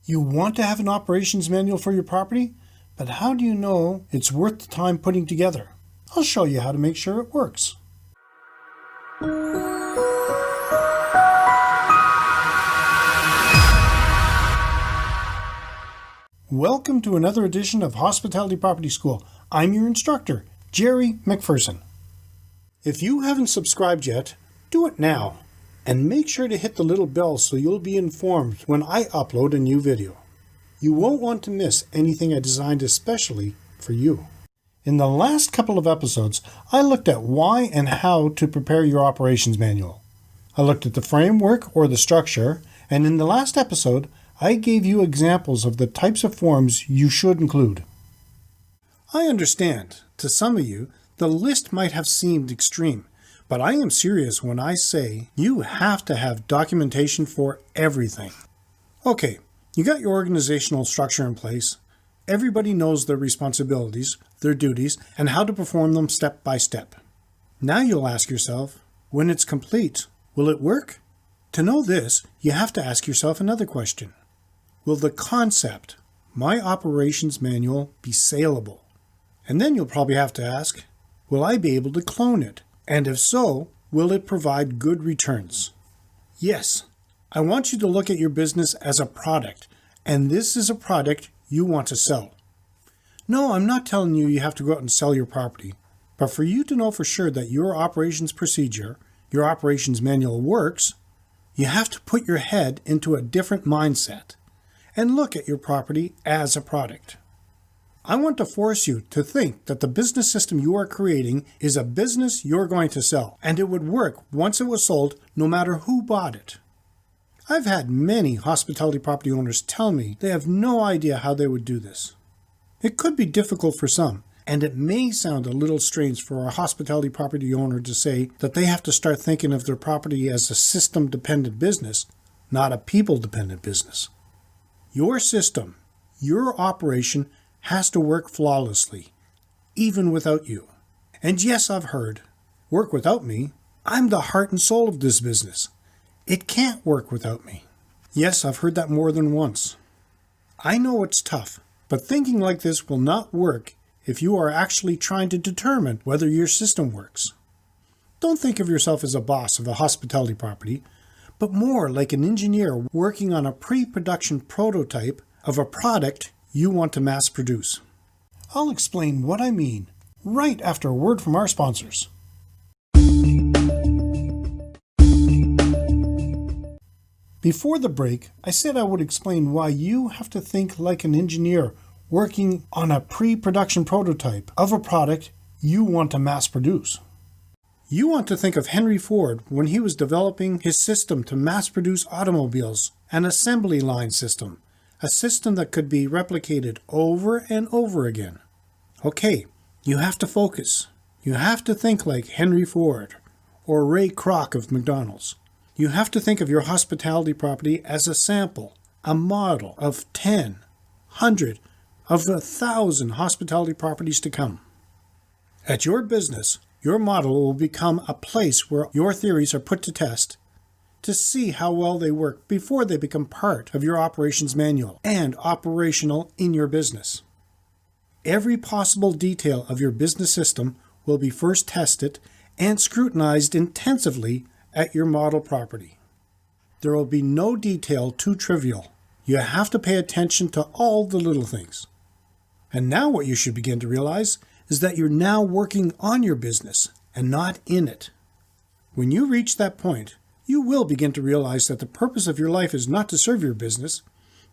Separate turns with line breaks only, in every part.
You want to have an operations manual for your property, but how do you know it's worth the time putting together? I'll show you how to make sure it works. Welcome to another edition of Hospitality Property School. I'm your instructor, Jerry McPherson. If you haven't subscribed yet, do it now. And make sure to hit the little bell so you'll be informed when I upload a new video. You won't want to miss anything I designed especially for you. In the last couple of episodes, I looked at why and how to prepare your operations manual. I looked at the framework or the structure, and in the last episode, I gave you examples of the types of forms you should include. I understand, to some of you, the list might have seemed extreme. But I am serious when I say you have to have documentation for everything. Okay, you got your organizational structure in place. Everybody knows their responsibilities, their duties, and how to perform them step by step. Now you'll ask yourself, when it's complete, will it work? To know this, you have to ask yourself another question. Will the concept, my operations manual, be saleable? And then you'll probably have to ask, will I be able to clone it? And if so, will it provide good returns? Yes, I want you to look at your business as a product, and this is a product you want to sell. No, I'm not telling you you have to go out and sell your property, but for you to know for sure that your operations procedure, your operations manual works, you have to put your head into a different mindset and look at your property as a product. I want to force you to think that the business system you are creating is a business you're going to sell, and it would work once it was sold no matter who bought it. I've had many hospitality property owners tell me they have no idea how they would do this. It could be difficult for some, and it may sound a little strange for a hospitality property owner to say that they have to start thinking of their property as a system-dependent business, not a people-dependent business. Your system, your operation, has to work flawlessly, even without you. And yes, I've heard, work without me. I'm the heart and soul of this business. It can't work without me. Yes, I've heard that more than once. I know it's tough, but thinking like this will not work if you are actually trying to determine whether your system works. Don't think of yourself as a boss of a hospitality property, but more like an engineer working on a pre-production prototype of a product you want to mass produce. I'll explain what I mean right after a word from our sponsors. Before the break, I said I would explain why you have to think like an engineer working on a pre-production prototype of a product you want to mass produce. You want to think of Henry Ford when he was developing his system to mass produce automobiles, an assembly line system. A system that could be replicated over and over again. Okay, you have to focus. You have to think like Henry Ford or Ray Kroc of McDonald's. You have to think of your hospitality property as a sample, a model of 10, 100, of 1,000 hospitality properties to come. At your business, your model will become a place where your theories are put to test to see how well they work before they become part of your operations manual and operational in your business. Every possible detail of your business system will be first tested and scrutinized intensively at your model property. There will be no detail too trivial. You have to pay attention to all the little things. And now what you should begin to realize is that you're now working on your business and not in it. When you reach that point, you will begin to realize that the purpose of your life is not to serve your business,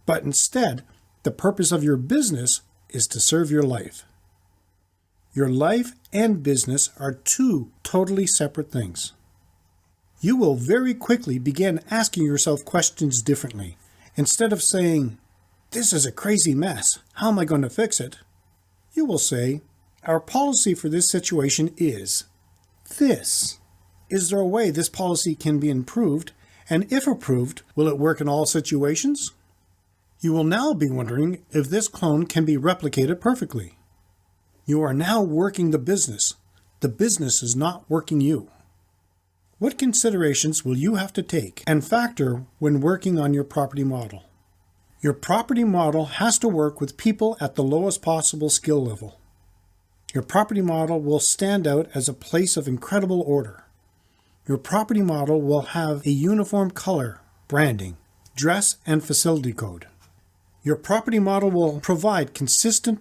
but instead, the purpose of your business is to serve your life. Your life and business are two totally separate things. You will very quickly begin asking yourself questions differently. Instead of saying, "This is a crazy mess, how am I going to fix it?" you will say, "Our policy for this situation is this. Is there a way this policy can be improved? And if approved, will it work in all situations?" You will now be wondering if this clone can be replicated perfectly. You are now working the business. The business is not working you. What considerations will you have to take and factor when working on your property model? Your property model has to work with people at the lowest possible skill level. Your property model will stand out as a place of incredible order. Your property model will have a uniform color, branding, dress, and facility code. Your property model will provide consistent